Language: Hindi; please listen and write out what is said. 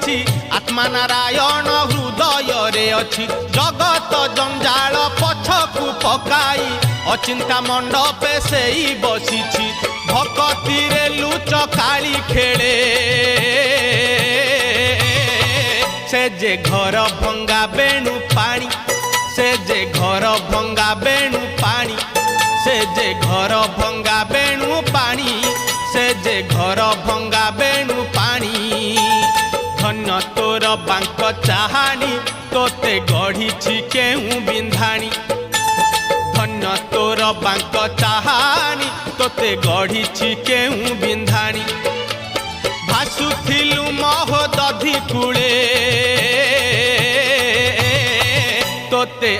बसिछि आत्मा नारायण हृदय रे अछि जगत जंजाल पछकु पकाई अचिंता मंडपे सेई बसिछि भक्ति रे लुच काली खेले से जे घर भंगा बेणु पानी से जे घर भंगा बेणु पानी से जे घर भंगा बेणु पानी से जे घर भंगा बेणु पानी धन्य तोर बांक चाहानी तोते गढ़ी केहू बिंधाणी धन्य तोर बांक चाहानी तोते गढ़ी केहू बिंधाणी भासुथिलु महोदधि कूले तोते